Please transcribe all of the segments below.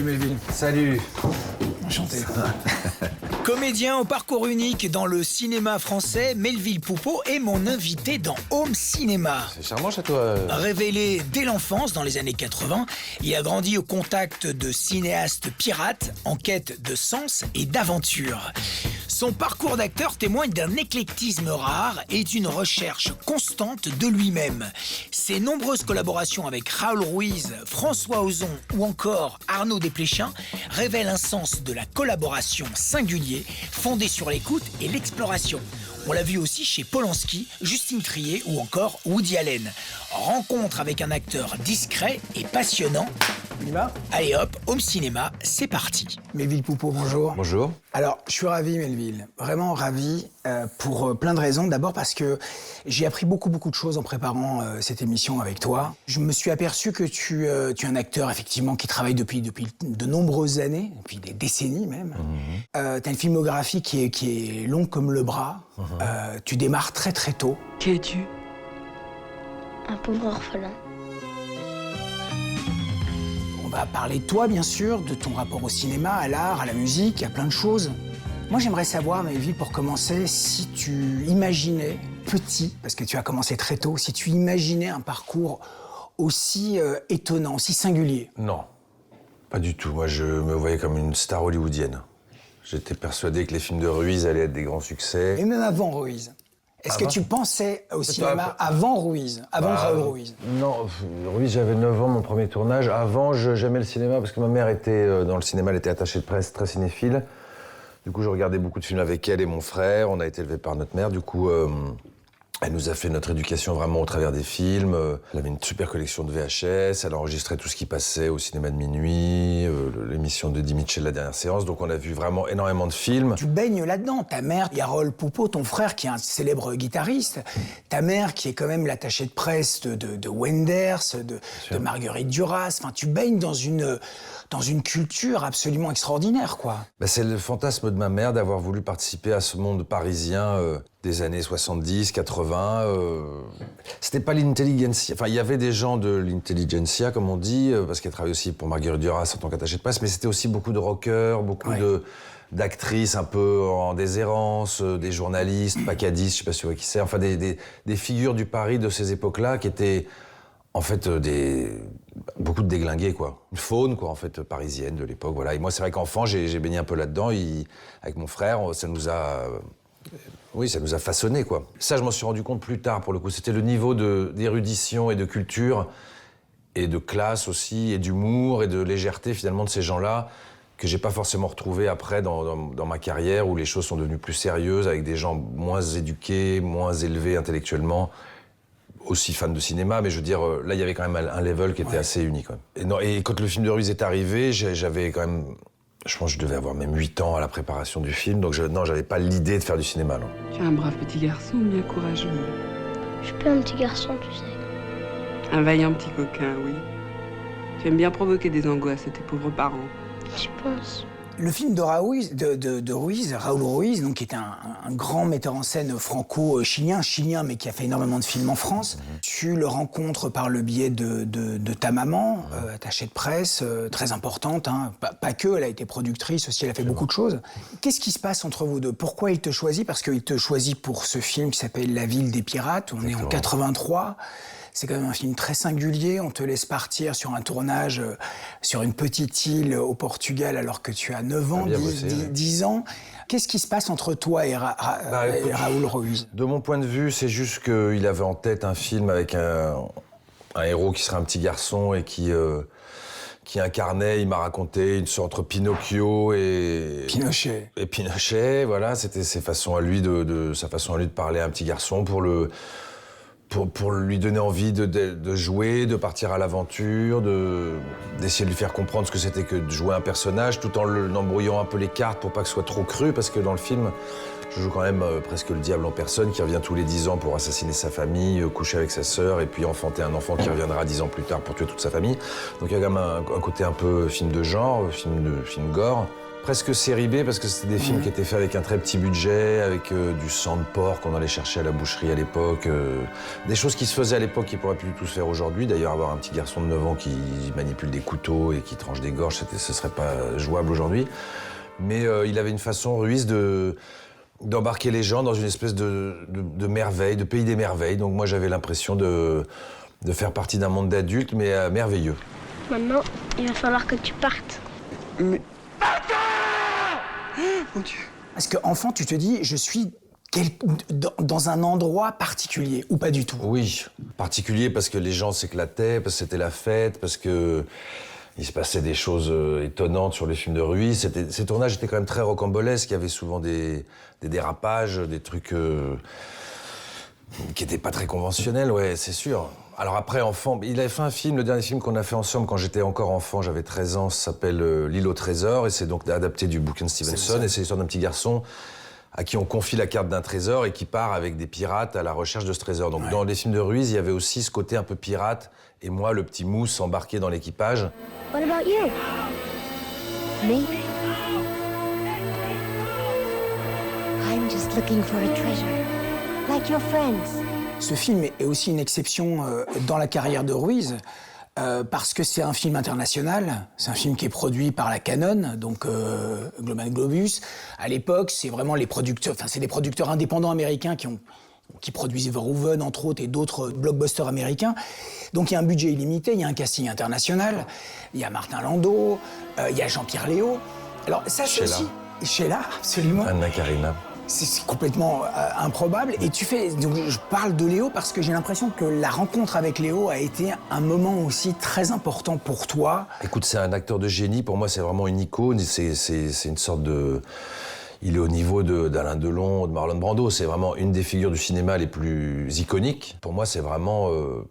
Melville. Salut. Enchanté. Comédien au parcours unique dans le cinéma français, Melville Poupeau est mon invité dans Home Cinéma. C'est charmant chez toi. Révélé dès l'enfance, dans les années 80, il a grandi au contact de cinéastes pirates en quête de sens et d'aventure. Son parcours d'acteur témoigne d'un éclectisme rare et d'une recherche constante de lui-même. Ses nombreuses collaborations avec Raoul Ruiz, François Ozon ou encore Arnaud Desplechin révèlent un sens de la collaboration singulier, fondé sur l'écoute et l'exploration. On l'a vu aussi chez Polanski, Justine Triet ou encore Woody Allen. Rencontre avec un acteur discret et passionnant. On y va ? Allez hop, Home Cinéma, c'est parti. Melville Poupeau, bonjour. Bonjour. Alors, je suis ravi, Melville. Vraiment ravi pour plein de raisons. D'abord parce que j'ai appris beaucoup de choses en préparant cette émission avec toi. Je me suis aperçu que tu es un acteur, effectivement, qui travaille depuis de nombreuses années, depuis des décennies même. T'as une filmographie qui est longue comme le bras. Tu démarres très tôt. Qui es-tu? Un pauvre orphelin. On va parler de toi, bien sûr, de ton rapport au cinéma, à l'art, à la musique, à plein de choses. Moi, j'aimerais savoir, Melville, pour commencer, si tu imaginais, petit, parce que tu as commencé très tôt, si tu imaginais un parcours aussi étonnant, aussi singulier. Non, pas du tout. Moi, je me voyais comme une star hollywoodienne. J'étais persuadé que les films de Ruiz allaient être des grands succès. Et même avant Ruiz. Est-ce que Avant tu pensais au cinéma avant Ruiz, avant Raoul Ruiz? Non, Ruiz, j'avais 9 ans, mon premier tournage. Avant, j'aimais le cinéma parce que ma mère était dans le cinéma, elle était attachée de presse, très cinéphile. Du coup, je regardais beaucoup de films avec elle et mon frère. On a été élevés par notre mère. Du coup, elle nous a fait notre éducation vraiment au travers des films. Elle avait une super collection de VHS. Elle enregistrait tout ce qui passait au cinéma de minuit, l'émission de Eddie Mitchell, La Dernière Séance. Donc on a vu vraiment énormément de films. Tu baignes là-dedans. Ta mère, Yarol Poupeau, ton frère qui est un célèbre guitariste. Ta mère qui est quand même l'attachée de presse de Wenders, de Marguerite Duras. Enfin, tu baignes dans une culture absolument extraordinaire, quoi. Bah, c'est le fantasme de ma mère d'avoir voulu participer à ce monde parisien des années 70, 80. C'était pas l'intelligentsia. Enfin, il y avait des gens de l'intelligentsia, comme on dit, parce qu'elle travaillait aussi pour Marguerite Duras en tant qu'attachée de presse, mais c'était aussi beaucoup de rockers, beaucoup d'actrices un peu en déshérence, des journalistes, pacadistes, je sais pas si tu vois qui c'est, enfin des figures du Paris de ces époques-là qui étaient en fait beaucoup de déglingués, quoi. Une faune, quoi, en fait, parisienne de l'époque, voilà. Et moi, c'est vrai qu'enfant, j'ai baigné un peu là-dedans. Avec mon frère, ça nous a façonné, quoi. Ça, je m'en suis rendu compte plus tard, pour le coup. C'était le niveau d'érudition et de culture, et de classe aussi, et d'humour, et de légèreté, finalement, de ces gens-là, que j'ai pas forcément retrouvé après dans ma carrière, où les choses sont devenues plus sérieuses, avec des gens moins éduqués, moins élevés intellectuellement, aussi fan de cinéma, mais je veux dire, là, il y avait quand même un level qui était assez unique. Et quand le film de Ruiz est arrivé, j'avais quand même... Je pense que je devais avoir même 8 ans à la préparation du film, donc j'avais pas l'idée de faire du cinéma, non. Tu es un brave petit garçon, bien courageux. Je suis pas un petit garçon, tu sais. Un vaillant petit coquin, oui. Tu aimes bien provoquer des angoisses à tes pauvres parents. Tu penses? Le film de Ruiz, Raoul Ruiz, donc, qui est un grand metteur en scène franco-chilien, mais qui a fait énormément de films en France. Tu le rencontres par le biais de ta maman, attachée de presse, très importante. Hein. Pas que, elle a été productrice aussi, elle a fait beaucoup de choses. Qu'est-ce qui se passe entre vous deux? Pourquoi il te choisit? Parce qu'il te choisit pour ce film qui s'appelle La Ville des Pirates. On est en 83. C'est quand même un film très singulier. On te laisse partir sur un tournage sur une petite île au Portugal alors que tu as 9 ans, 10 ans. Qu'est-ce qui se passe entre toi et Raoul Ruiz? De mon point de vue, c'est juste qu'il avait en tête un film avec un héros qui serait un petit garçon et qui incarnait, il m'a raconté, une sorte entre Pinocchio et... Pinochet. Et Pinochet, voilà, c'était sa façon à lui de parler à un petit garçon pour lui donner envie de jouer, de partir à l'aventure, d'essayer de lui faire comprendre ce que c'était que de jouer un personnage, tout en embrouillant un peu les cartes pour pas que ce soit trop cru, parce que dans le film, je joue quand même presque le diable en personne, qui revient tous les 10 ans pour assassiner sa famille, coucher avec sa sœur, et puis enfanter un enfant qui reviendra 10 ans plus tard pour tuer toute sa famille. Donc il y a quand même un côté un peu film de genre, film gore. presque série B, parce que c'était des films qui étaient faits avec un très petit budget, avec du sang de porc qu'on allait chercher à la boucherie à l'époque. Des choses qui se faisaient à l'époque qui pourraient plus du tout se faire aujourd'hui. D'ailleurs, avoir un petit garçon de 9 ans qui manipule des couteaux et qui tranche des gorges, ce serait pas jouable aujourd'hui. Mais il avait une façon, Ruiz, d'embarquer les gens dans une espèce de merveille, de pays des merveilles. Donc moi, j'avais l'impression de faire partie d'un monde d'adultes, mais merveilleux. Maintenant, il va falloir que tu partes. Mais... Mon Dieu. Parce qu'enfant, tu te dis, je suis dans un endroit particulier, ou pas du tout? Oui, particulier parce que les gens s'éclataient, parce que c'était la fête, parce que il se passait des choses étonnantes sur les films de Ruiz. Ces tournages étaient quand même très rocambolesques, il y avait souvent des dérapages, des trucs qui n'étaient pas très conventionnels, ouais, c'est sûr. Alors après, enfant, il avait fait un film, le dernier film qu'on a fait ensemble quand j'étais encore enfant, j'avais 13 ans, ça s'appelle L'île au trésor, et c'est donc adapté du bouquin de Stevenson, et c'est l'histoire d'un petit garçon à qui on confie la carte d'un trésor et qui part avec des pirates à la recherche de ce trésor. Donc dans les films de Ruiz, il y avait aussi ce côté un peu pirate, et moi, le petit mousse embarqué dans l'équipage. What about you? Me? I'm just looking for a treasure, like your friends. Ce film est aussi une exception dans la carrière de Ruiz, parce que c'est un film international, c'est un film qui est produit par la Canon, donc Global Globus. À l'époque, c'est vraiment les producteurs, enfin c'est des producteurs indépendants américains qui produisent Verhoeven, entre autres, et d'autres blockbusters américains. Donc il y a un budget illimité, il y a un casting international, il y a Martin Landau, il y a Jean-Pierre Léaud. Alors ça, c'est aussi... Sheila, absolument. Anna Karina. C'est complètement improbable. Et donc je parle de Léo parce que j'ai l'impression que la rencontre avec Léo a été un moment aussi très important pour toi. Écoute, c'est un acteur de génie. Pour moi, c'est vraiment une icône. C'est une sorte de... Il est au niveau d'Alain Delon, de Marlon Brando. C'est vraiment une des figures du cinéma les plus iconiques. Pour moi, c'est vraiment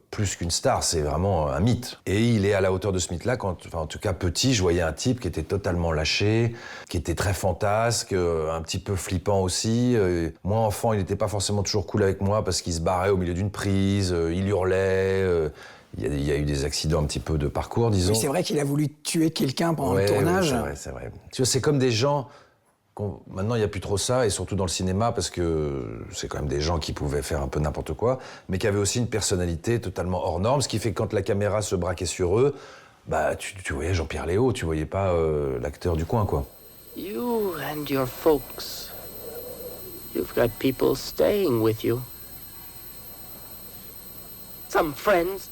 plus qu'une star. C'est vraiment un mythe. Et il est à la hauteur de ce mythe-là. En tout cas, petit, je voyais un type qui était totalement lâché, qui était très fantasque, un petit peu flippant aussi. Moi, enfant, il n'était pas forcément toujours cool avec moi parce qu'il se barrait au milieu d'une prise, il hurlait. Il y a eu des accidents un petit peu de parcours, disons. Oui, c'est vrai qu'il a voulu tuer quelqu'un pendant le tournage. Oui, c'est vrai. Tu vois, c'est comme des gens... Maintenant, il n'y a plus trop ça, et surtout dans le cinéma, parce que c'est quand même des gens qui pouvaient faire un peu n'importe quoi, mais qui avaient aussi une personnalité totalement hors norme, ce qui fait que quand la caméra se braquait sur eux, bah, tu voyais Jean-Pierre Léaud, tu voyais pas l'acteur du coin, quoi. You and your folks, you've got people staying with you. Some friends.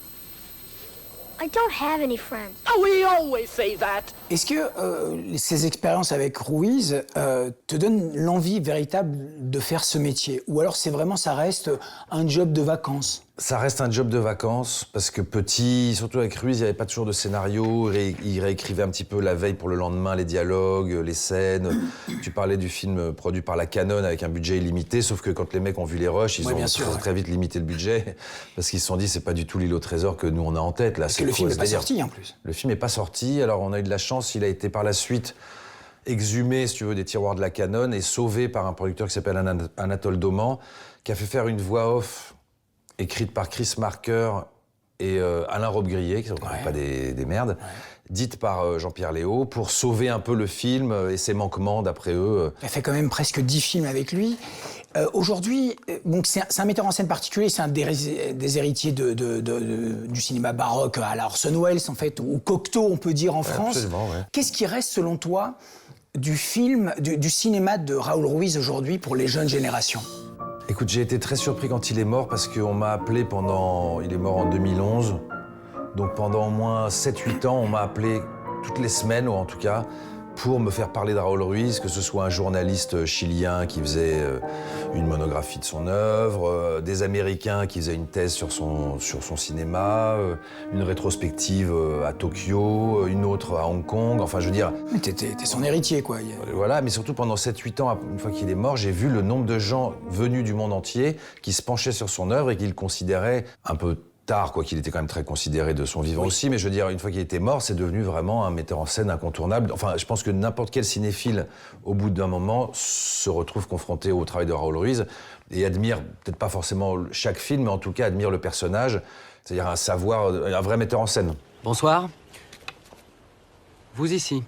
I don't have any friends. Oh, we always say that. Est-ce que ces expériences avec Ruiz te donnent l'envie véritable de faire ce métier? Ou alors ça reste un job de vacances? Ça reste un job de vacances, parce que petit, surtout avec Ruiz, il n'y avait pas toujours de scénario. Il réécrivait un petit peu la veille pour le lendemain les dialogues, les scènes. Tu parlais du film produit par la Canon avec un budget illimité, sauf que quand les mecs ont vu les rushs, ils ont très vite limité le budget, parce qu'ils se sont dit c'est pas du tout l'île au trésor que nous on a en tête. Là, parce que le film n'est pas sorti en plus. Le film n'est pas sorti, alors on a eu de la chance, il a été par la suite exhumé, si tu veux, des tiroirs de la Canon et sauvé par un producteur qui s'appelle Anatole Dauman, qui a fait faire une voix off écrite par Chris Marker et Alain Robbe-Grillet, qui ne sont quand même pas des merdes, dite par Jean-Pierre Léaud, pour sauver un peu le film et ses manquements, d'après eux. Il a fait quand même presque 10 films avec lui. Aujourd'hui, c'est un metteur en scène particulier, c'est un des héritiers du cinéma baroque à la Orson Welles, en fait, ou Cocteau, on peut dire, en France. Absolument, ouais. Qu'est-ce qui reste, selon toi, du cinéma de Raoul Ruiz aujourd'hui pour les jeunes générations? Écoute, j'ai été très surpris quand il est mort, parce qu'on m'a appelé il est mort en 2011, donc pendant au moins 7-8 ans, on m'a appelé toutes les semaines, ou en tout cas, pour me faire parler de Raoul Ruiz, que ce soit un journaliste chilien qui faisait une monographie de son œuvre, des Américains qui faisaient une thèse sur son cinéma, une rétrospective à Tokyo, une autre à Hong Kong, enfin je veux dire... Mais t'es son héritier, quoi. Voilà, mais surtout pendant 7-8 ans, une fois qu'il est mort, j'ai vu le nombre de gens venus du monde entier qui se penchaient sur son œuvre et qui le considéraient un peu tard, quoi qu'il était quand même très considéré de son vivant aussi, mais je veux dire, une fois qu'il était mort, c'est devenu vraiment un metteur en scène incontournable. Enfin, je pense que n'importe quel cinéphile, au bout d'un moment, se retrouve confronté au travail de Raoul Ruiz et admire, peut-être pas forcément chaque film, mais en tout cas admire le personnage, c'est-à-dire un vrai metteur en scène. Bonsoir. Vous ici.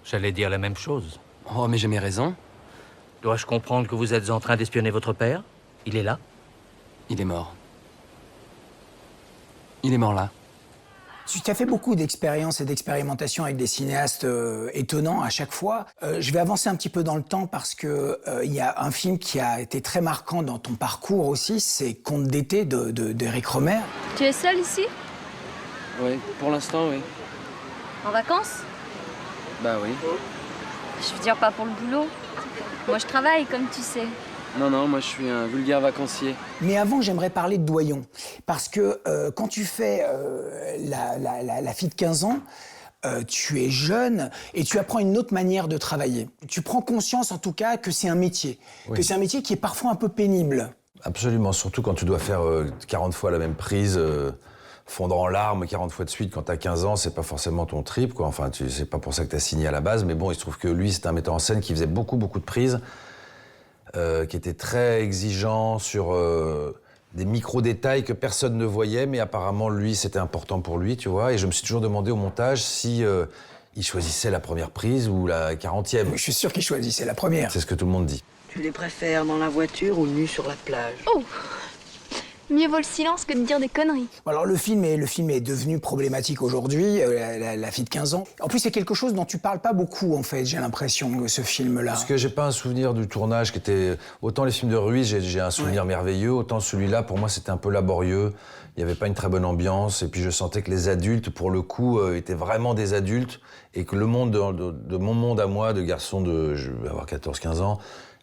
J'allais dire la même chose. Oh, mais j'ai mes raisons. Dois-je comprendre que vous êtes en train d'espionner votre père? Il est là? Il est mort. Il est mort là. Tu as fait beaucoup d'expériences et d'expérimentations avec des cinéastes étonnants à chaque fois. Je vais avancer un petit peu dans le temps parce que il y a un film qui a été très marquant dans ton parcours aussi, c'est Contes d'été d'Éric Rohmer. Tu es seul ici? Oui, pour l'instant, oui. En vacances? Bah oui. Je veux dire, pas pour le boulot. Moi, je travaille, comme tu sais. Non, moi je suis un vulgaire vacancier. Mais avant, j'aimerais parler de Doyon. Parce que quand tu fais la fille de 15 ans, tu es jeune et tu apprends une autre manière de travailler. Tu prends conscience, en tout cas, que c'est un métier. Oui. Que c'est un métier qui est parfois un peu pénible. Absolument, surtout quand tu dois faire 40 fois la même prise, fondre en larmes 40 fois de suite quand t'as 15 ans, c'est pas forcément ton trip, quoi. Enfin, c'est pas pour ça que t'as signé à la base, mais bon, il se trouve que lui, c'est un metteur en scène qui faisait beaucoup de prises, qui était très exigeant sur des micro-détails que personne ne voyait, mais apparemment, lui, c'était important pour lui, tu vois. Et je me suis toujours demandé au montage si il choisissait la première prise ou la 40e. Je suis sûr qu'il choisissait la première. C'est ce que tout le monde dit. Tu les préfères dans la voiture ou nus sur la plage? Oh! Mieux vaut le silence que de dire des conneries. Alors le film est devenu problématique aujourd'hui, la fille de 15 ans. En plus, c'est quelque chose dont tu parles pas beaucoup, en fait, j'ai l'impression, ce film-là. Parce que j'ai pas un souvenir du tournage qui était... Autant les films de Ruiz, j'ai un souvenir merveilleux, autant celui-là, pour moi, c'était un peu laborieux. Il n'y avait pas une très bonne ambiance, et puis je sentais que les adultes, pour le coup, étaient vraiment des adultes, et que le monde de mon monde à moi, de garçon je vais avoir 14-15 ans,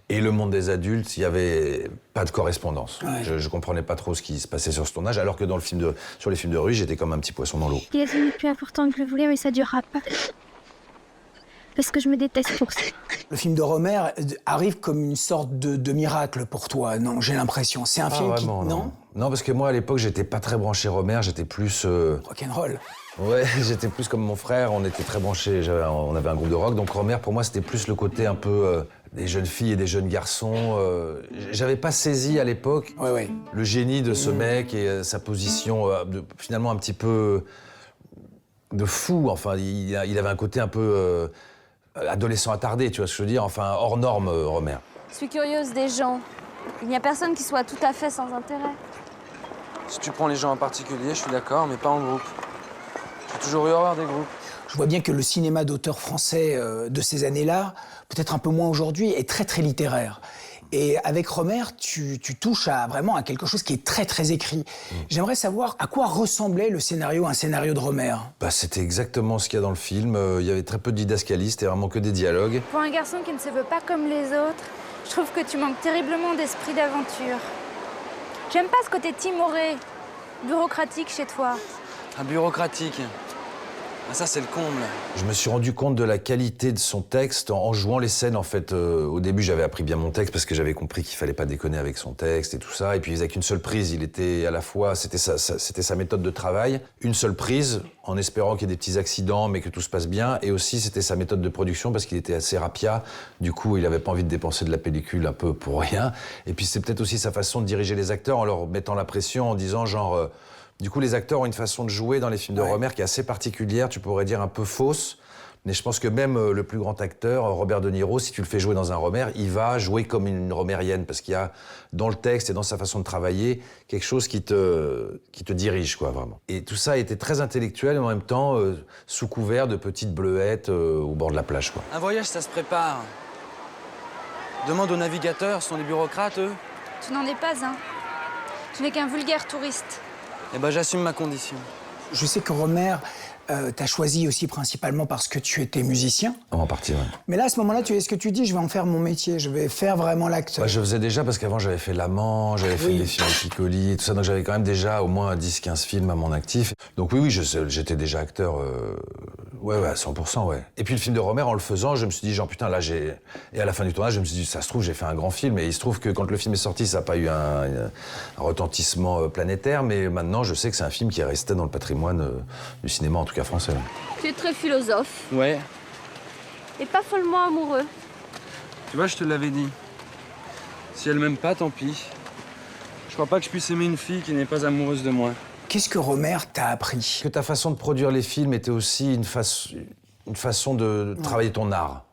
et le monde des adultes, il n'y avait pas de correspondance. Ouais. Je comprenais pas trop ce qui se passait sur ce tournage, alors que sur les films de Ruiz, j'étais comme un petit poisson dans l'eau. Il est devenu plus important que je le voulais, mais ça durera pas. Parce que je me déteste pour ça. Le film de Rohmer arrive comme une sorte de miracle pour toi, non? J'ai l'impression. C'est un film vraiment, qui... Non? Non, parce que moi, à l'époque, j'étais pas très branché Rohmer, j'étais plus... Rock'n'roll. Ouais, j'étais plus comme mon frère, on était très branchés, on avait un groupe de rock, donc Rohmer, pour moi, c'était plus le côté un peu des jeunes filles et des jeunes garçons. J'avais pas saisi à l'époque le génie de ce mec et sa position finalement un petit peu de fou. Enfin, il avait un côté un peu adolescent attardé, tu vois ce que je veux dire, enfin hors norme, Rohmer. Je suis curieuse des gens. Il n'y a personne qui soit tout à fait sans intérêt. Si tu prends les gens en particulier, je suis d'accord, mais pas en groupe. J'ai toujours eu horreur des groupes. Je vois bien que le cinéma d'auteur français de ces années-là, peut-être un peu moins aujourd'hui, est très très littéraire. Et avec Rohmer, tu touches vraiment à quelque chose qui est très très écrit. J'aimerais savoir à quoi ressemblait un scénario de Rohmer. Bah, c'était exactement ce qu'il y a dans le film. Il y avait très peu de didascalie, c'était vraiment que des dialogues. Pour un garçon qui ne se veut pas comme les autres, je trouve que tu manques terriblement d'esprit d'aventure. J'aime pas ce côté timoré, bureaucratique chez toi. Un bureaucratique. Ah, ça, c'est le comble. Je me suis rendu compte de la qualité de son texte en jouant les scènes, en fait. Au début, j'avais appris bien mon texte parce que j'avais compris qu'il fallait pas déconner avec son texte et tout ça. Et puis, il faisait qu'une seule prise. Il était à la fois... C'était sa méthode de travail. Une seule prise, en espérant qu'il y ait des petits accidents, mais que tout se passe bien. Et aussi, c'était sa méthode de production parce qu'il était assez rapia. Du coup, il avait pas envie de dépenser de la pellicule un peu pour rien. Et puis, c'est peut-être aussi sa façon de diriger les acteurs en leur mettant la pression, en disant genre... Du coup, les acteurs ont une façon de jouer dans les films de Rohmer qui est assez particulière, tu pourrais dire un peu fausse. Mais je pense que même le plus grand acteur, Robert De Niro, si tu le fais jouer dans un Rohmer, il va jouer comme une Rohmerienne, parce qu'il y a dans le texte et dans sa façon de travailler quelque chose qui te dirige, quoi, vraiment. Et tout ça a été très intellectuel et en même temps sous couvert de petites bleuettes au bord de la plage, quoi. Un voyage, ça se prépare. Demande aux navigateurs, ce sont des bureaucrates, eux. Tu n'en es pas un. Tu n'es qu'un vulgaire touriste. Eh ben, j'assume ma condition. Je sais que Rohmer t'as choisi aussi principalement parce que tu étais musicien. En partie, ouais. Mais là, à ce moment-là, tu sais ce que tu dis, je vais en faire mon métier, je vais faire vraiment l'acteur. Bah, je faisais déjà parce qu'avant, j'avais fait L'Amant, j'avais fait des films avec Piccoli et tout ça, donc j'avais quand même déjà au moins 10-15 films à mon actif. Donc oui, j'étais déjà acteur, à 100%, ouais. Et puis le film de Rohmer, en le faisant, je me suis dit, genre, putain, là, Et à la fin du tournage, je me suis dit, ça se trouve, j'ai fait un grand film. Et il se trouve que quand le film est sorti, ça n'a pas eu un retentissement planétaire, mais maintenant, je sais que c'est un film qui est resté dans le patrimoine du cinéma, en tout cas français. Tu es très philosophe. Ouais. Et pas follement amoureux. Tu vois, je te l'avais dit. Si elle m'aime pas, tant pis. Je crois pas que je puisse aimer une fille qui n'est pas amoureuse de moi. Qu'est-ce que Rohmer t'a appris? Que ta façon de produire les films était aussi une façon de travailler ton art.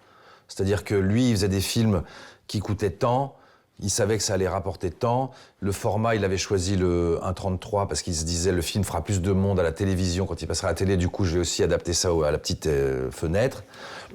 C'est-à-dire que lui, il faisait des films qui coûtaient tant, il savait que ça allait rapporter tant. Le format, il avait choisi le 1,33 parce qu'il se disait le film fera plus de monde à la télévision quand il passera à la télé. Du coup, je vais aussi adapter ça à la petite fenêtre.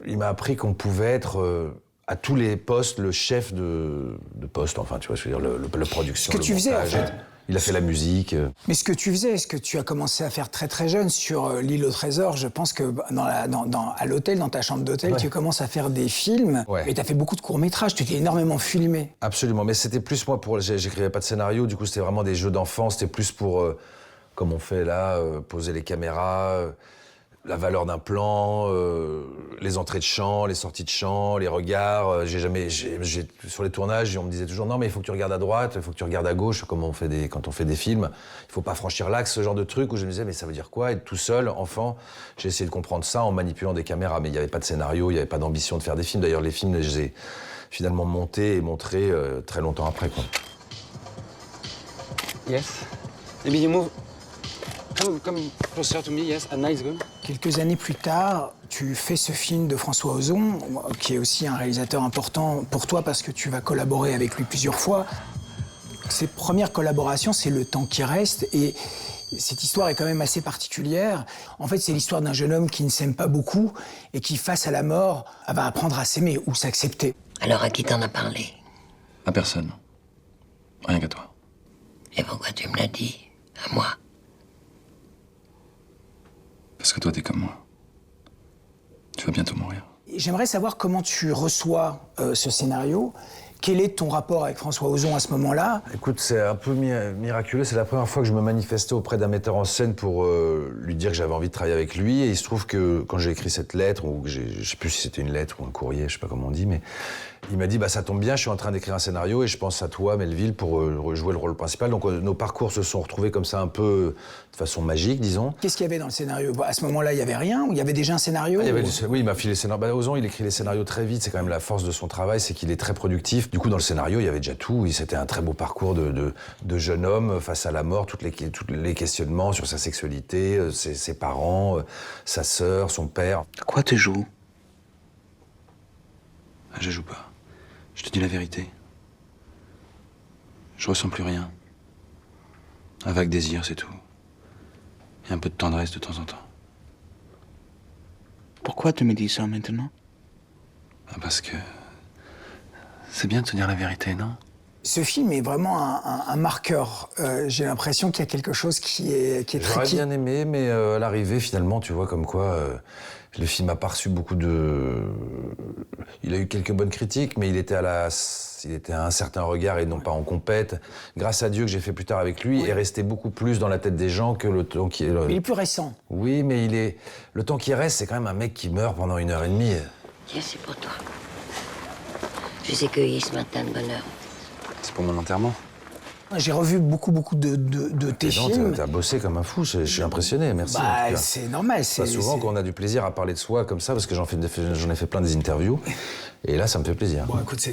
Il m'a appris qu'on pouvait être à tous les postes le chef de poste. Enfin, tu vois, je veux dire, le production, Ce que tu faisais, en fait. Il a fait la musique. Mais ce que tu faisais, ce que tu as commencé à faire très très jeune sur l'île au trésor, je pense que à l'hôtel, dans ta chambre d'hôtel, tu commences à faire des films. Ouais. Et tu as fait beaucoup de courts-métrages, tu t'es énormément filmé. Absolument, mais c'était plus moi j'écrivais pas de scénario, du coup c'était vraiment des jeux d'enfants, c'était plus pour, comme on fait là, poser les caméras, la valeur d'un plan, les entrées de champ, les sorties de champ, les regards. Sur les tournages, on me disait toujours non mais il faut que tu regardes à droite, il faut que tu regardes à gauche, comme quand on fait des films. Il faut pas franchir l'axe, ce genre de truc où je me disais mais ça veut dire quoi être tout seul, enfant. J'ai essayé de comprendre ça en manipulant des caméras, mais il n'y avait pas de scénario, il n'y avait pas d'ambition de faire des films. D'ailleurs les films, je les ai finalement montés et montrés très longtemps après, quoi. Yes. Maybe you move. Come closer to me, yes, a nice girl. Quelques années plus tard, tu fais ce film de François Ozon, qui est aussi un réalisateur important pour toi parce que tu vas collaborer avec lui plusieurs fois. Ses premières collaborations, c'est Le temps qui reste, et cette histoire est quand même assez particulière. En fait, c'est l'histoire d'un jeune homme qui ne s'aime pas beaucoup et qui, face à la mort, va apprendre à s'aimer ou s'accepter. Alors à qui t'en as parlé? À personne. Rien qu'à toi. Et pourquoi tu me l'as dit? À moi? Parce que toi, t'es comme moi. Tu vas bientôt mourir. J'aimerais savoir comment tu reçois ce scénario. Quel est ton rapport avec François Ozon à ce moment-là? Écoute, c'est un peu miraculeux. C'est la première fois que je me manifestais auprès d'un metteur en scène pour lui dire que j'avais envie de travailler avec lui. Et il se trouve que quand j'ai écrit cette lettre, ou je sais plus si c'était une lettre ou un courrier, je sais pas comment on dit, mais il m'a dit ça tombe bien, je suis en train d'écrire un scénario et je pense à toi, Melville, pour jouer le rôle principal. Donc nos parcours se sont retrouvés comme ça un peu de façon magique, disons. Qu'est-ce qu'il y avait dans le scénario? À ce moment-là, il y avait rien? Ou il y avait déjà un scénario? Oui, il m'a filé le scénario. Ozon, il écrit les scénarios très vite. C'est quand même la force de son travail, c'est qu'il est très productif. Du coup, dans le scénario, il y avait déjà tout. C'était un très beau parcours de jeune homme face à la mort, tous les questionnements sur sa sexualité, ses parents, sa sœur, son père. À quoi tu joues? Je joue pas. Je te dis la vérité. Je ressens plus rien. Un vague désir, c'est tout. Et un peu de tendresse de temps en temps. Pourquoi tu me dis ça maintenant? Parce que c'est bien de se dire la vérité, non? Ce film est vraiment un marqueur. J'ai l'impression qu'il y a quelque chose qui est très... J'aurais bien aimé, mais à l'arrivée, finalement, tu vois, comme quoi... le film a pas reçu beaucoup de... Il a eu quelques bonnes critiques, mais il était à un certain regard et non pas en compète. Grâce à Dieu que j'ai fait plus tard avec lui, est resté beaucoup plus dans la tête des gens que Le temps qui est... Mais il est plus récent. Oui, mais Le temps qui reste, c'est quand même un mec qui meurt pendant 1h30. Tiens, c'est pour toi. Je les ai cueillis ce matin de bonne heure. C'est pour mon enterrement. J'ai revu beaucoup de tes films. T'as bossé comme un fou, je suis impressionné, merci. C'est normal. C'est pas souvent qu'on a du plaisir à parler de soi comme ça, parce que j'en ai fait plein des interviews, et là, ça me fait plaisir. Bon, écoute,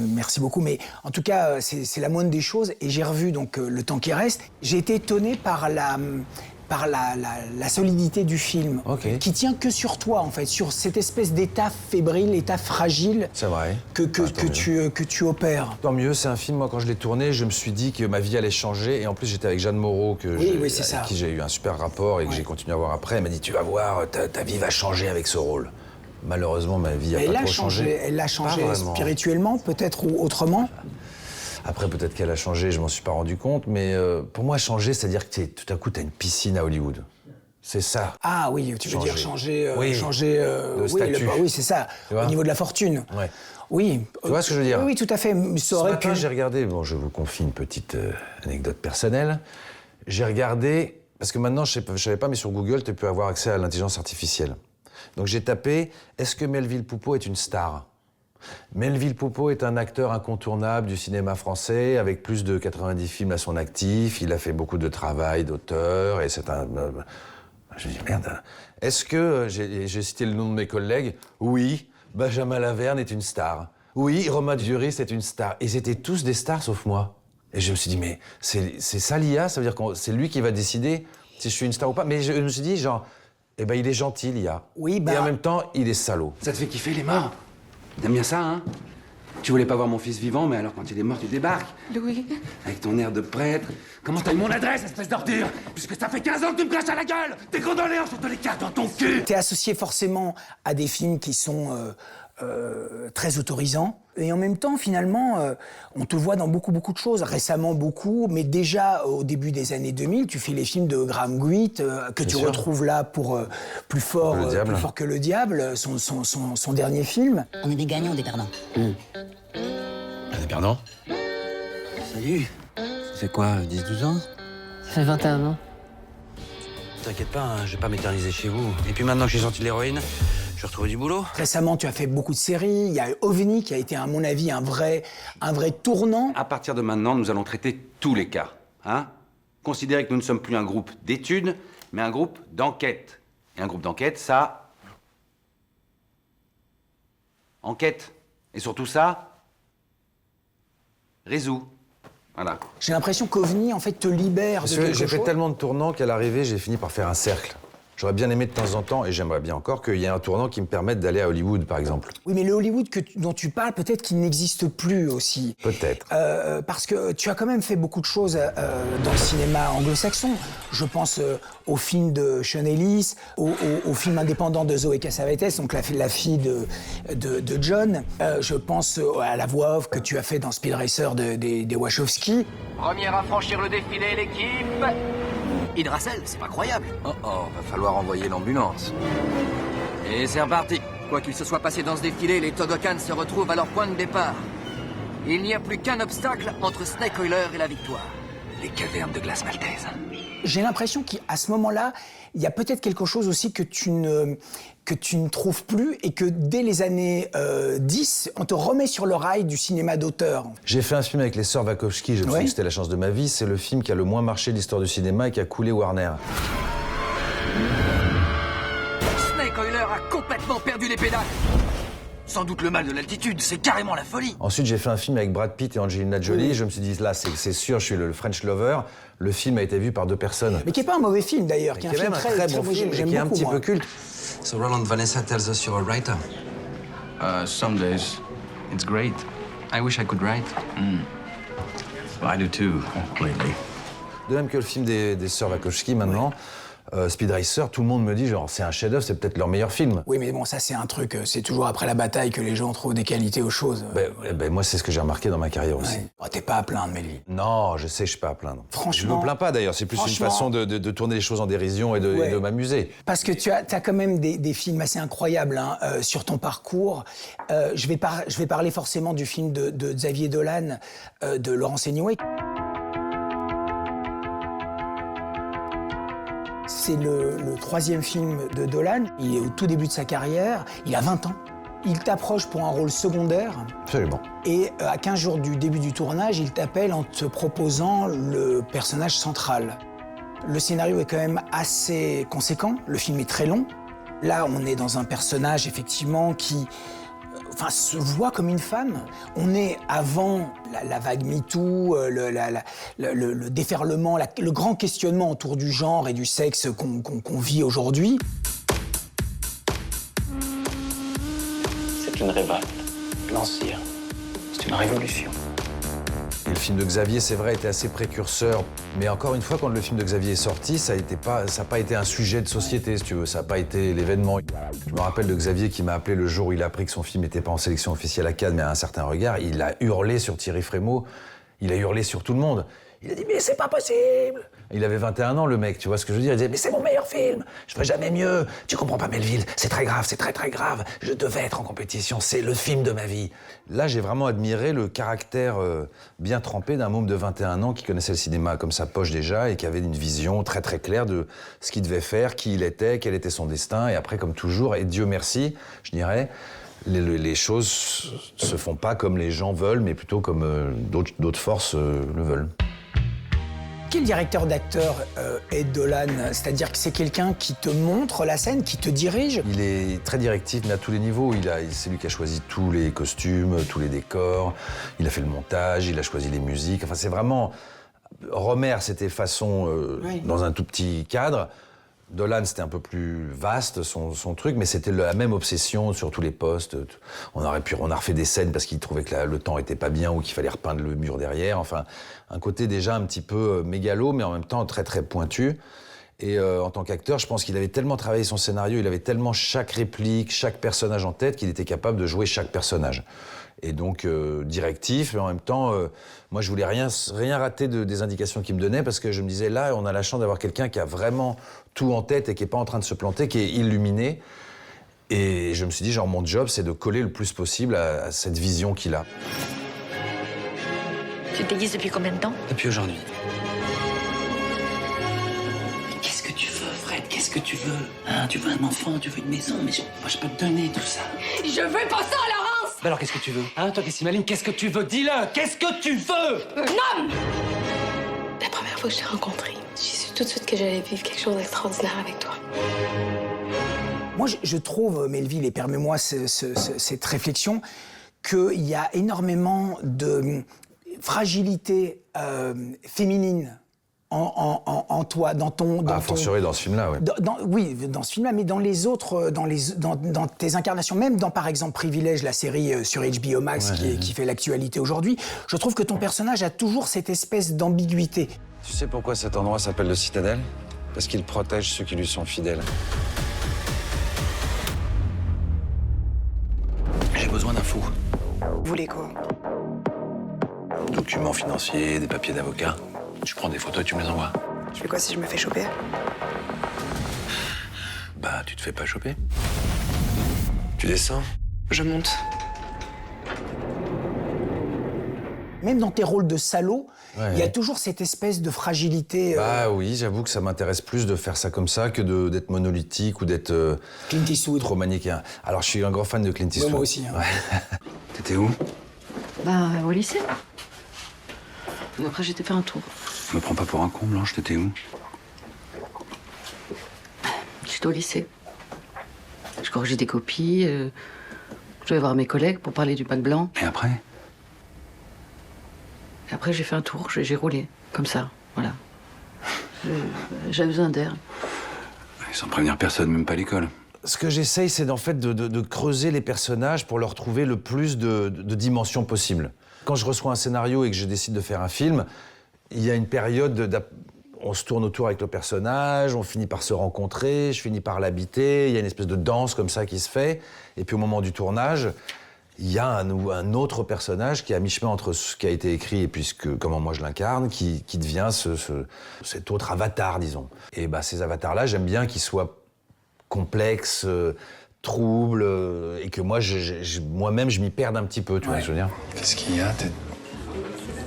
merci beaucoup, mais en tout cas, c'est la moindre des choses, et j'ai revu donc Le temps qui reste. J'ai été étonné par la solidité du film, qui tient que sur toi, en fait, sur cette espèce d'état fébrile, état fragile que tu opères. Tant mieux, c'est un film, moi, quand je l'ai tourné, je me suis dit que ma vie allait changer, et en plus, j'étais avec Jeanne Moreau, avec qui j'ai eu un super rapport et que j'ai continué à voir après. Elle m'a dit, tu vas voir, ta vie va changer avec ce rôle. Malheureusement, ma vie n'a pas trop changé. Elle a changé spirituellement, peut-être, ou autrement? Après, peut-être qu'elle a changé, je m'en suis pas rendu compte, mais pour moi, changer, c'est-à-dire que tout à coup, t'as une piscine à Hollywood. C'est ça. Ah oui, tu veux dire changer... oui, de statut. Oui, c'est ça, au niveau de la fortune. Ouais. Oui. Tu vois ce que je veux dire? Oui, tout à fait. Ce matin, j'ai regardé, je vous confie une petite anecdote personnelle. J'ai regardé, parce que maintenant, je savais pas, mais sur Google, tu peux avoir accès à l'intelligence artificielle. Donc j'ai tapé, est-ce que Melville Poupeau est une star? Melville Poupeau est un acteur incontournable du cinéma français, avec plus de 90 films à son actif. Il a fait beaucoup de travail d'auteur, et c'est un... Je me dis, merde, est-ce que... J'ai cité le nom de mes collègues. Oui, Benjamin Laverne est une star. Oui, Romain Duris est une star. Et c'était tous des stars, sauf moi. Et je me suis dit, mais c'est ça l'IA? Ça veut dire que c'est lui qui va décider si je suis une star ou pas? Mais je me suis dit, genre... Eh ben, il est gentil, Lia. Oui, bah... Et en même temps, il est salaud. Ça te fait kiffer les morts? T'aimes bien ça, hein? Tu voulais pas voir mon fils vivant, mais alors quand il est mort, tu débarques. Louis. Avec ton air de prêtre. Comment t'as eu mon adresse, espèce d'ordure? Puisque ça fait 15 ans que tu me craches à la gueule! Tes condoléances, on te les carte dans ton cul! T'es associé forcément à des films qui sont très autorisants. Et en même temps, finalement, on te voit dans beaucoup de choses. Récemment, beaucoup, mais déjà au début des années 2000, tu fais les films de Graham Greene, que tu retrouves là pour plus fort que le diable, son dernier film. On est des gagnants, des perdants. Des perdants? Salut. Ça fait quoi, 10-12 ans? Ça fait 21 ans. T'inquiète pas, hein, je vais pas m'éterniser chez vous. Et puis maintenant que j'ai sorti de l'héroïne, je vais retrouver du boulot. Récemment, tu as fait beaucoup de séries. Il y a OVNI qui a été, à mon avis, un vrai tournant. À partir de maintenant, nous allons traiter tous les cas. Hein? Considérez que nous ne sommes plus un groupe d'études, mais un groupe d'enquête. Et un groupe d'enquête, ça... enquête. Et surtout ça... résout. Voilà. J'ai l'impression qu'OVNI, en fait, te libère de quelque chose. J'ai fait tellement de tournants qu'à l'arrivée, j'ai fini par faire un cercle. J'aurais bien aimé de temps en temps, et j'aimerais bien encore, qu'il y ait un tournant qui me permette d'aller à Hollywood, par exemple. Oui, mais le Hollywood dont tu parles, peut-être qu'il n'existe plus aussi. Peut-être. Parce que tu as quand même fait beaucoup de choses dans le cinéma anglo-saxon. Je pense au film de Sean Ellis, au film indépendant de Zoé Cassavetes, donc la fille de John. Je pense à la voix off que tu as fait dans Speed Racer des Wachowski. Première à franchir le défilé, l'équipe... Hydracel, c'est pas croyable. Oh, va falloir envoyer l'ambulance. Et c'est reparti. Quoi qu'il se soit passé dans ce défilé, les Togokans se retrouvent à leur point de départ. Il n'y a plus qu'un obstacle entre Snake Oiler et la victoire. Les cavernes de glace maltaise. J'ai l'impression qu'à ce moment-là, il y a peut-être quelque chose aussi que tu ne trouves plus et que dès les années 10, on te remet sur le rail du cinéma d'auteur. J'ai fait un film avec les sœurs Wachowski, je me suis dit que c'était la chance de ma vie. C'est le film qui a le moins marché de l'histoire du cinéma et qui a coulé Warner. Snake Oiler a complètement perdu les pédales. Sans doute le mal de l'altitude, c'est carrément la folie. Ensuite, j'ai fait un film avec Brad Pitt et Angelina Jolie. Oui. Je me suis dit, là, c'est sûr, je suis le French Lover. Le film a été vu par 2 personnes. Mais qui n'est pas un mauvais film, d'ailleurs. Qui est un film très bon film, qui est un petit peu culte. So Roland, Vanessa tells us you're a writer. Some days, it's great. I wish I could write. Well, I do too, lately. De même que le film des sœurs Wachowski, maintenant. Speed Racer, tout le monde me dit, genre, c'est un chef-d'œuvre, c'est peut-être leur meilleur film. Oui, mais bon, ça, c'est un truc, c'est toujours après la bataille que les gens trouvent des qualités aux choses. Moi, c'est ce que j'ai remarqué dans ma carrière aussi. Oh, t'es pas à plaindre, Mélie. Non, je sais, je suis pas à plaindre. Franchement. Je me plains pas, d'ailleurs. C'est plus une façon de tourner les choses en dérision et de m'amuser. Parce que tu as quand même des films assez incroyables sur ton parcours. Je vais parler forcément du film de Xavier Dolan, de Laurence Anyway. C'est le 3e film de Dolan. Il est au tout début de sa carrière. Il a 20 ans. Il t'approche pour un rôle secondaire. Absolument. Et à 15 jours du début du tournage, il t'appelle en te proposant le personnage central. Le scénario est quand même assez conséquent. Le film est très long. Là, on est dans un personnage, effectivement, qui se voit comme une femme. On est avant la vague MeToo, le déferlement, le grand questionnement autour du genre et du sexe qu'on vit aujourd'hui. C'est une révolte. L'Ancien. C'est une révolution. Et le film de Xavier, c'est vrai, était assez précurseur. Mais encore une fois, quand le film de Xavier est sorti, ça n'a pas été un sujet de société, si tu veux. Ça n'a pas été l'événement. Je me rappelle de Xavier qui m'a appelé le jour où il a appris que son film n'était pas en sélection officielle à Cannes, mais à Un certain regard. Il a hurlé sur Thierry Frémaux. Il a hurlé sur tout le monde. Il a dit « Mais c'est pas possible !» Il avait 21 ans, le mec, tu vois ce que je veux dire? Il disait « Mais c'est mon meilleur film, je ferai jamais mieux. Tu comprends pas, Melville, c'est très grave, c'est très très grave. Je devais être en compétition, c'est le film de ma vie. » Là, j'ai vraiment admiré le caractère bien trempé d'un môme de 21 ans qui connaissait le cinéma comme sa poche déjà et qui avait une vision très très claire de ce qu'il devait faire, qui il était, quel était son destin. Et après, comme toujours, et Dieu merci, je dirais, les choses se font pas comme les gens veulent, mais plutôt comme d'autres forces le veulent. Quel directeur d'acteur est Dolan? C'est-à-dire que c'est quelqu'un qui te montre la scène, qui te dirige? Il est très directif, mais à tous les niveaux. C'est lui qui a choisi tous les costumes, tous les décors. Il a fait le montage, il a choisi les musiques. Enfin, c'est vraiment... Romer, c'était façon dans un tout petit cadre. Dolan, c'était un peu plus vaste, son truc, mais c'était la même obsession sur tous les postes. On a refait des scènes parce qu'il trouvait que le temps était pas bien ou qu'il fallait repeindre le mur derrière. Enfin, un côté déjà un petit peu mégalo, mais en même temps très, très pointu. Et en tant qu'acteur, je pense qu'il avait tellement travaillé son scénario, il avait tellement chaque réplique, chaque personnage en tête, qu'il était capable de jouer chaque personnage. Et donc directif, mais en même temps, moi je voulais rien rater des indications qu'il me donnait, parce que je me disais, là, on a la chance d'avoir quelqu'un qui a vraiment tout en tête et qui n'est pas en train de se planter, qui est illuminé. Et je me suis dit, genre, mon job, c'est de coller le plus possible à cette vision qu'il a. Tu te déguises depuis combien de temps? Depuis aujourd'hui. Qu'est-ce que tu veux, Fred? Qu'est-ce que tu veux? Hein, tu veux un enfant, tu veux une maison, mais moi je peux te donner tout ça. Je veux pas ça, Laurence! Bah alors qu'est-ce que tu veux? Hein, toi qui es si maligne, qu'est-ce que tu veux? Dis-le! Qu'est-ce que tu veux? Un homme! La première fois que je t'ai rencontré, j'ai su tout de suite que j'allais vivre quelque chose d'extraordinaire avec toi. Moi, je trouve, Melville, et permets-moi cette réflexion, qu'il y a énormément de fragilité féminine en toi, dans ton... fortiori dans ce film-là, oui. Oui, dans ce film-là, mais dans les autres, dans tes incarnations, même dans, par exemple, Privilège, la série sur HBO Max qui fait l'actualité aujourd'hui, je trouve que ton personnage a toujours cette espèce d'ambiguïté. Tu sais pourquoi cet endroit s'appelle le Citadelle? Parce qu'il protège ceux qui lui sont fidèles. J'ai besoin d'infos. Vous voulez quoi? Documents financiers, des papiers d'avocat. Tu prends des photos et tu me les envoies. Je fais quoi si je me fais choper? Bah, tu te fais pas choper. Tu descends? Je monte. Même dans tes rôles de salaud, il y a toujours cette espèce de fragilité. Bah oui, j'avoue que ça m'intéresse plus de faire ça comme ça que d'être monolithique ou d'être Clint Eastwood. Trop manichéen. Alors je suis un grand fan de Clint Eastwood. Ouais, moi aussi. Hein. Ouais. T'étais où? Bah, au lycée. Et après, j'étais faire un tour. Me prends pas pour un con, Blanche, t'étais où? J'étais au lycée. Je corrigeais des copies. Je devais voir mes collègues pour parler du bac blanc. Et après? Et après, j'ai fait un tour, j'ai roulé, comme ça, voilà. J'avais besoin d'air. Sans prévenir personne, même pas l'école. Ce que j'essaye, c'est en fait de creuser les personnages pour leur trouver le plus de dimensions possibles. Quand je reçois un scénario et que je décide de faire un film, il y a une période on se tourne autour avec le personnage, on finit par se rencontrer, je finis par l'habiter, il y a une espèce de danse comme ça qui se fait. Et puis au moment du tournage, il y a un autre personnage qui est à mi-chemin entre ce qui a été écrit et puis comment moi je l'incarne, qui devient cet autre avatar, disons. Et bah, ces avatars-là, j'aime bien qu'ils soient complexes, troubles, et que moi-même, je m'y perde un petit peu, tu vois ce que je veux dire. Qu'est-ce qu'il y a? T'es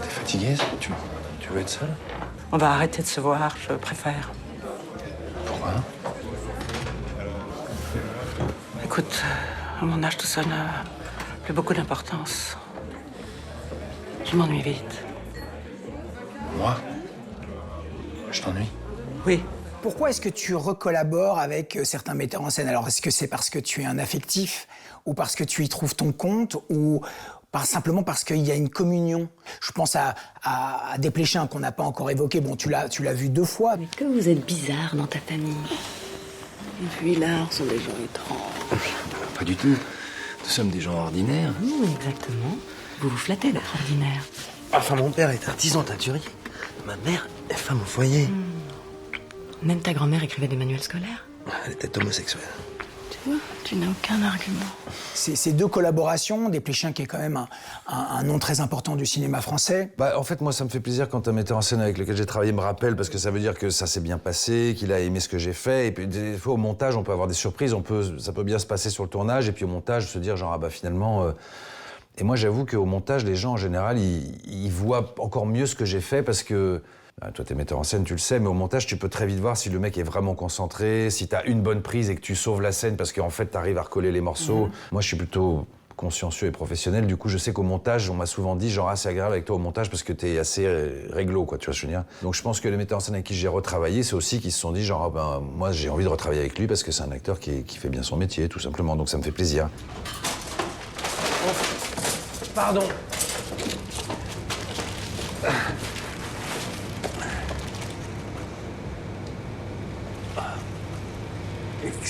fatiguée? Tu veux être seule? On va arrêter de se voir, je préfère. Pourquoi? Écoute, à mon âge, tout ça n'a plus beaucoup d'importance. Je m'ennuie vite. Moi? Je t'ennuie? Oui. Pourquoi est-ce que tu recollabores avec certains metteurs en scène? Alors, est-ce que c'est parce que tu es un affectif, ou parce que tu y trouves ton compte, ou simplement parce qu'il y a une communion? Je pense à Desplechin, qu'on n'a pas encore évoqué. Bon, tu l'as vu 2 fois. Mais que vous êtes bizarre dans ta famille. Et puis là, ce sont des gens étranges. Pas du tout. Nous sommes des gens ordinaires. Exactement. Vous vous flattez d'être ordinaire. Enfin, mon père est artisan teinturier. Ma mère est femme au foyer. Même ta grand-mère écrivait des manuels scolaires. Elle était homosexuelle. Tu vois, tu n'as aucun argument. Ces 2 collaborations, Desplechin qui est quand même un nom très important du cinéma français. Bah, en fait, moi, ça me fait plaisir quand un metteur en scène avec lequel j'ai travaillé me rappelle, parce que ça veut dire que ça s'est bien passé, qu'il a aimé ce que j'ai fait. Et puis, des fois, au montage, on peut avoir des surprises. Ça peut bien se passer sur le tournage, et puis au montage, se dire genre, ah bah finalement... Et moi, j'avoue qu'au montage, les gens, en général, ils voient encore mieux ce que j'ai fait, parce que... Toi, t'es metteur en scène, tu le sais, mais au montage, tu peux très vite voir si le mec est vraiment concentré, si t'as une bonne prise et que tu sauves la scène parce qu'en fait, t'arrives à recoller les morceaux. Moi, je suis plutôt consciencieux et professionnel. Du coup, je sais qu'au montage, on m'a souvent dit, genre, ah, c'est agréable avec toi au montage parce que t'es assez réglo, quoi, tu vois ce que je veux dire. Donc, je pense que les metteurs en scène avec qui j'ai retravaillé, c'est aussi qu'ils se sont dit, genre, ah, ben, moi, j'ai envie de retravailler avec lui parce que c'est un acteur qui fait bien son métier, tout simplement. Donc, ça me fait plaisir. Pardon.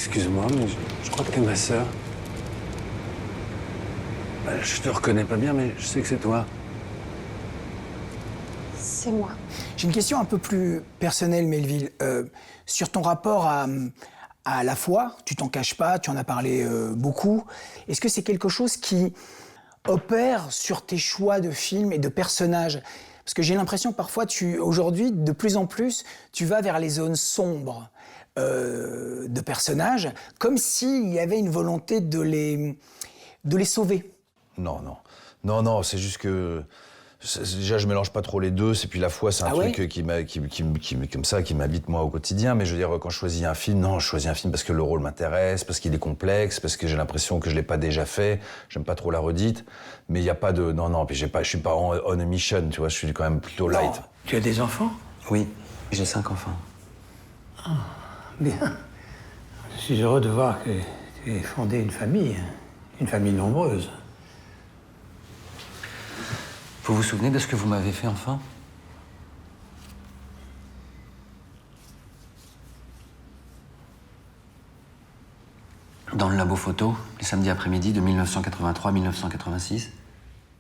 Excuse-moi, mais je crois que t'es ma sœur. Je te reconnais pas bien, mais je sais que c'est toi. C'est moi. J'ai une question un peu plus personnelle, Melville. Sur ton rapport à la foi, tu t'en caches pas, tu en as parlé beaucoup. Est-ce que c'est quelque chose qui opère sur tes choix de films et de personnages? Parce que j'ai l'impression que parfois, aujourd'hui, de plus en plus, tu vas vers les zones sombres de personnages, comme s'il y avait une volonté de les sauver. Non, c'est juste que... Déjà, je mélange pas trop les deux. Et puis la foi, c'est un truc qui m'habite moi au quotidien. Mais je veux dire, quand je choisis un film, je choisis un film parce que le rôle m'intéresse, parce qu'il est complexe, parce que j'ai l'impression que je l'ai pas déjà fait. J'aime pas trop la redite. Mais il y a pas de... Non, puis je suis pas on a mission, tu vois. Je suis quand même plutôt light. Tu as des enfants? Oui, j'ai 5 enfants. Ah, bien. Je suis heureux de voir que tu aies fondé une famille nombreuse. Vous vous souvenez de ce que vous m'avez fait enfant? Dans le labo photo, les samedis après-midi de 1983-1986.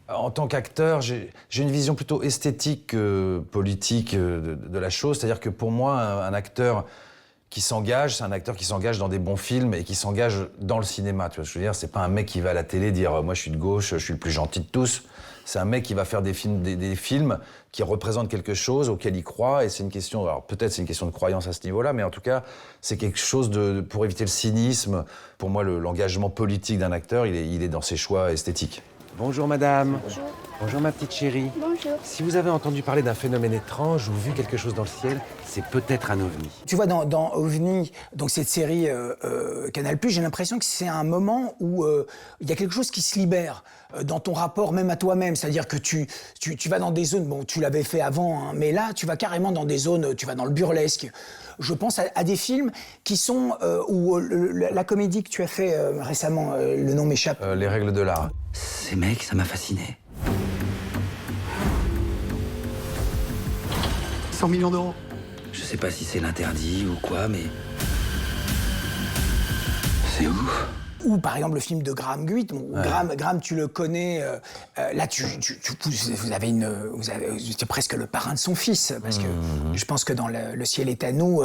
En tant qu'acteur, j'ai une vision plutôt esthétique que politique de la chose. C'est-à-dire que pour moi, un acteur qui s'engage, c'est un acteur qui s'engage dans des bons films et qui s'engage dans le cinéma. Tu vois ce que je veux dire? C'est pas un mec qui va à la télé dire « moi je suis de gauche, je suis le plus gentil de tous ». C'est un mec qui va faire des films qui représentent quelque chose, auquel il croit, et c'est une question, alors peut-être c'est une question de croyance à ce niveau-là, mais en tout cas, c'est quelque chose pour éviter le cynisme. Pour moi, l'engagement politique d'un acteur, il est dans ses choix esthétiques. Bonjour madame. Bonjour. Bonjour ma petite chérie. Bonjour. Si vous avez entendu parler d'un phénomène étrange ou vu quelque chose dans le ciel, c'est peut-être un ovni. Tu vois, dans OVNI, donc cette série Canal+, j'ai l'impression que c'est un moment où il y a quelque chose qui se libère dans ton rapport même à toi-même. C'est-à-dire que tu vas dans des zones, bon, tu l'avais fait avant, hein, mais là, tu vas carrément dans des zones, tu vas dans le burlesque. Je pense à des films qui sont, où la comédie que tu as fait récemment, le nom m'échappe. Les règles de l'art. Ces mecs, ça m'a fasciné. 100 millions d'euros. Je sais pas si c'est l'interdit ou quoi, mais... c'est ouf. Ou par exemple le film de Graham Guit. Bon, Graham, tu le connais. Là, vous étiez presque le parrain de son fils, parce que je pense que dans Le ciel est à nous,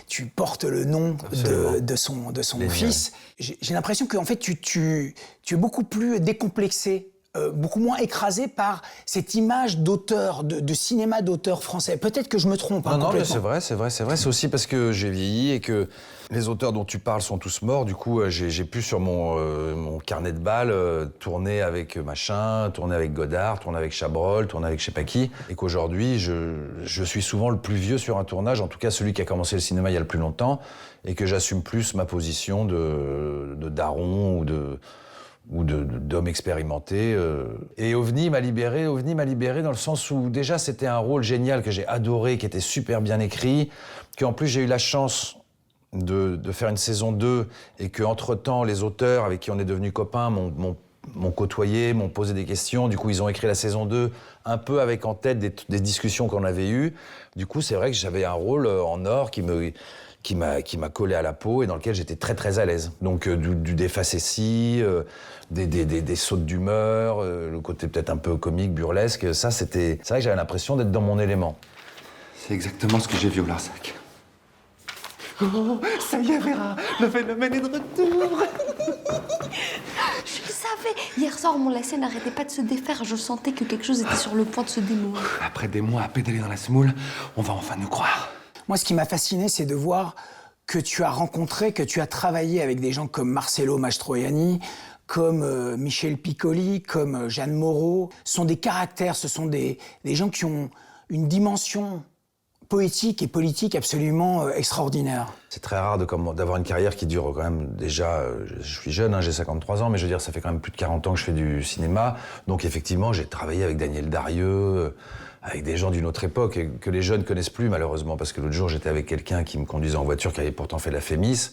tu portes le nom de son fils. J'ai l'impression que en fait, tu es beaucoup plus décomplexé. Beaucoup moins écrasé par cette image d'auteur, de cinéma d'auteur français. Peut-être que je me trompe. Non, mais c'est vrai. C'est aussi parce que j'ai vieilli et que les auteurs dont tu parles sont tous morts. Du coup, j'ai pu sur mon carnet de balles tourner avec Machin, tourner avec Godard, tourner avec Chabrol, tourner avec je sais pas qui. Et qu'aujourd'hui, je suis souvent le plus vieux sur un tournage, en tout cas celui qui a commencé le cinéma il y a le plus longtemps, et que j'assume plus ma position de daron ou d'homme expérimenté. Et OVNI m'a libéré dans le sens où déjà c'était un rôle génial que j'ai adoré, qui était super bien écrit, qu'en plus j'ai eu la chance de faire une saison 2 et qu'entre-temps les auteurs avec qui on est devenus copains m'ont côtoyé, m'ont posé des questions. Du coup, ils ont écrit la saison 2 un peu avec en tête des discussions qu'on avait eues. Du coup, c'est vrai que j'avais un rôle en or qui m'a collé à la peau et dans lequel j'étais très très à l'aise. Donc des facéties, des sautes d'humeur, le côté peut-être un peu comique, burlesque, ça c'était... C'est vrai que j'avais l'impression d'être dans mon élément. C'est exactement ce que j'ai vu au Larzac. Oh, ça y est Vera, le phénomène est de retour. Je le savais. Hier soir, mon lacet n'arrêtait pas de se défaire. Je sentais que quelque chose était sur le point de se démolir. Après des mois à pédaler dans la semoule, on va enfin nous croire. Moi, ce qui m'a fasciné, c'est de voir que tu as rencontré, que tu as travaillé avec des gens comme Marcello Mastroianni, comme Michel Piccoli, comme Jeanne Moreau. Ce sont des caractères, ce sont des gens qui ont une dimension poétique et politique absolument extraordinaire. C'est très rare d'avoir une carrière qui dure quand même déjà... je suis jeune, hein, j'ai 53 ans, mais je veux dire, ça fait quand même plus de 40 ans que je fais du cinéma. Donc effectivement, j'ai travaillé avec Daniel Darieux, avec des gens d'une autre époque, et que les jeunes connaissent plus malheureusement, parce que l'autre jour, j'étais avec quelqu'un qui me conduisait en voiture, qui avait pourtant fait la Fémis,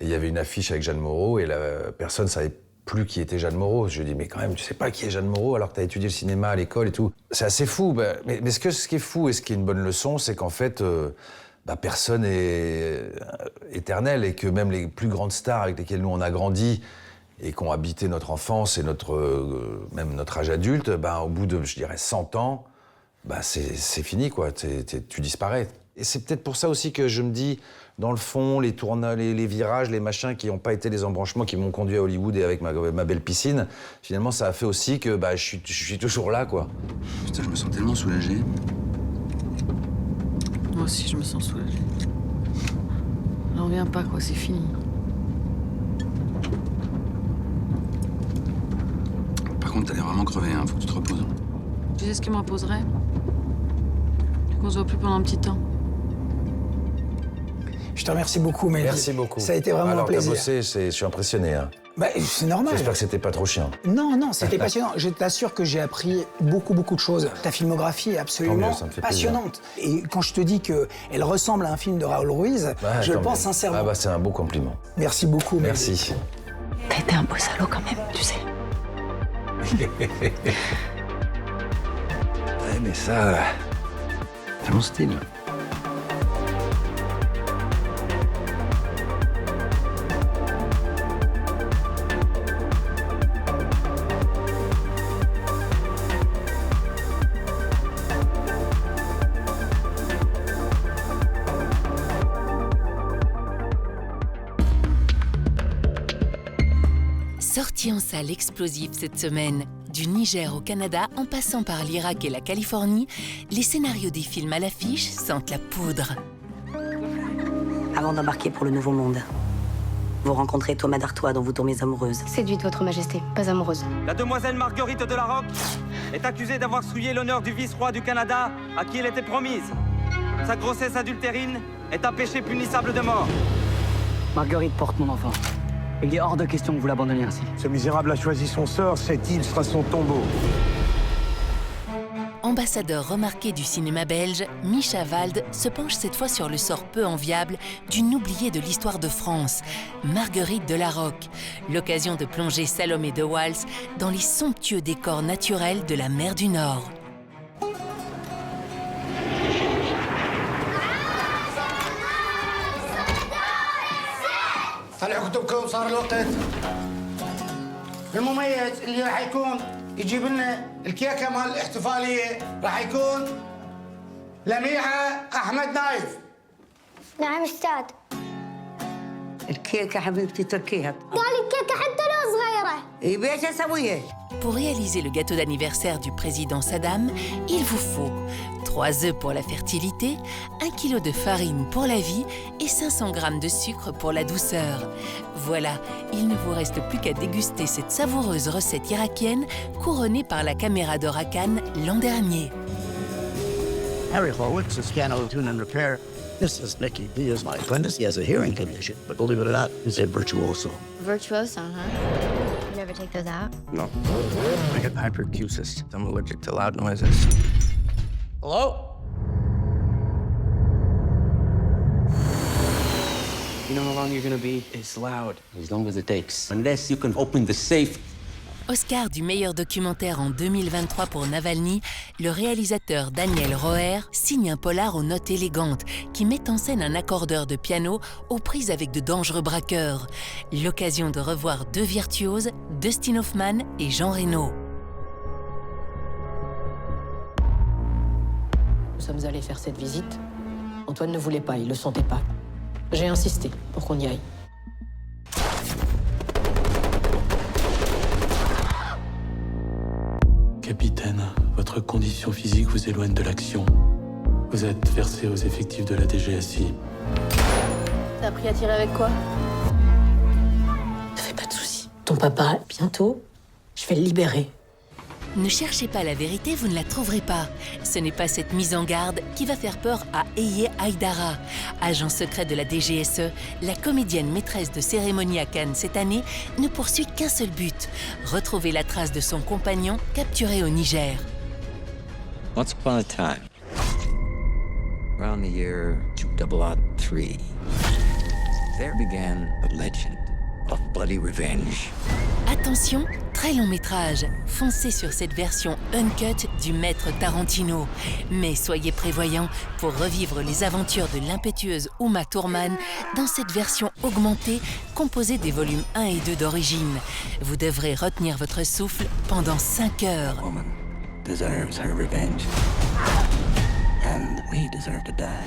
et il y avait une affiche avec Jeanne Moreau, et la personne savait plus qui était Jeanne Moreau. Je lui ai dit, mais quand même, tu sais pas qui est Jeanne Moreau alors que t'as étudié le cinéma à l'école et tout. C'est assez fou. Mais ce qui est fou et ce qui est une bonne leçon, c'est qu'en fait, personne est éternelle et que même les plus grandes stars avec lesquelles nous on a grandi et qui ont habité notre enfance et même notre âge adulte, au bout de, je dirais, 100 ans, c'est fini, quoi. Tu disparais. Et c'est peut-être pour ça aussi que je me dis, dans le fond, les tournages, les virages, les machins qui n'ont pas été les embranchements qui m'ont conduit à Hollywood et avec ma belle piscine, finalement, ça a fait aussi que je suis toujours là, quoi. Putain, je me sens tellement soulagé. Moi aussi, je me sens soulagée. N'en reviens pas, quoi, c'est fini. Par contre, t'allais vraiment crever, hein. Faut que tu te reposes. Tu sais ce qui me reposerait? Qu'on se voit plus pendant un petit temps. Je te remercie beaucoup, Mehdi. Merci beaucoup. Ça a été vraiment un plaisir. Alors, t'as bossé, je suis impressionné. Hein. C'est normal. J'espère que c'était pas trop chiant. Non, c'était passionnant. Je t'assure que j'ai appris beaucoup de choses. Ta filmographie est absolument passionnante. Et quand je te dis qu'elle ressemble à un film de Raoul Ruiz, je le pense sincèrement. C'est un beau compliment. Merci beaucoup, Mehdi. Merci. T'as été un beau salaud quand même, tu sais. Ouais, mais ça... c'est mon style. Sortie en salle explosive cette semaine. Du Niger au Canada, en passant par l'Irak et la Californie, les scénarios des films à l'affiche sentent la poudre. Avant d'embarquer pour le Nouveau Monde, vous rencontrez Thomas d'Artois, dont vous tombez amoureuse. Séduite, votre majesté, pas amoureuse. La demoiselle Marguerite de la Roque est accusée d'avoir souillé l'honneur du vice-roi du Canada à qui elle était promise. Sa grossesse adultérine est un péché punissable de mort. Marguerite porte mon enfant. Il est hors de question que vous l'abandonniez ainsi. Ce misérable a choisi son sort, cette île sera son tombeau. Ambassadeur remarqué du cinéma belge, Mischa Wald se penche cette fois sur le sort peu enviable d'une oubliée de l'histoire de France, Marguerite de la Roque. L'occasion de plonger Salomé de Wals dans les somptueux décors naturels de la mer du Nord. طلعوا كتبكم صار الوقت المميز اللي راح يكون يجيب لنا الكيكه مال الاحتفاليه راح يكون لميحه احمد نايف. نعم استاذ. الكيكة حبيبتي تركيها. قال الكيكه حتى لو صغيره. ايه بيش اسويه؟ Pour réaliser le gâteau d'anniversaire du président Saddam, il vous faut 3 œufs pour la fertilité, 1 kg de farine pour la vie et 500 g de sucre pour la douceur. Voilà, il ne vous reste plus qu'à déguster cette savoureuse recette irakienne couronnée par la caméra de Rakan l'an dernier. Harry Horowitz is piano tune and repair. This is Nicky. He is my apprentice. He has a hearing condition, but believe it or not, he's a virtuoso. Virtuoso, huh? You never take those out? No. I get hyperacusis. I'm allergic to loud noises. Hello? You know how long you're gonna be? It's loud. As long as it takes. Unless you can open the safe. Oscar du meilleur documentaire en 2023 pour Navalny, le réalisateur Daniel Roher signe un polar aux notes élégantes qui met en scène un accordeur de piano aux prises avec de dangereux braqueurs. L'occasion de revoir 2 virtuoses, Dustin Hoffman et Jean Reno. Nous sommes allés faire cette visite. Antoine ne voulait pas, il le sentait pas. J'ai insisté pour qu'on y aille. Capitaine, votre condition physique vous éloigne de l'action. Vous êtes versé aux effectifs de la DGSI. T'as appris à tirer avec quoi? Ne fais pas de soucis. Ton papa, bientôt, je vais le libérer. Ne cherchez pas la vérité, vous ne la trouverez pas. Ce n'est pas cette mise en garde qui va faire peur à Eye Haïdara. Agent secret de la DGSE, la comédienne maîtresse de cérémonie à Cannes cette année ne poursuit qu'un seul but, retrouver la trace de son compagnon capturé au Niger. Once upon a time, around the year 2003, there began a legend of bloody revenge. Attention, très long métrage. Foncez sur cette version uncut du maître Tarantino. Mais soyez prévoyants pour revivre les aventures de l'impétueuse Uma Thurman dans cette version augmentée composée des volumes 1 et 2 d'origine. Vous devrez retenir votre souffle pendant 5 heures. Deserves her revenge. And we deserve to die.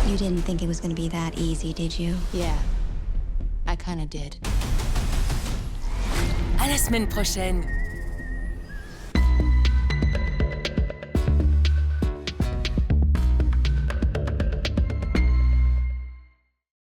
You didn't think it was going to be that easy, did you? Yeah, I kinda did. À la semaine prochaine.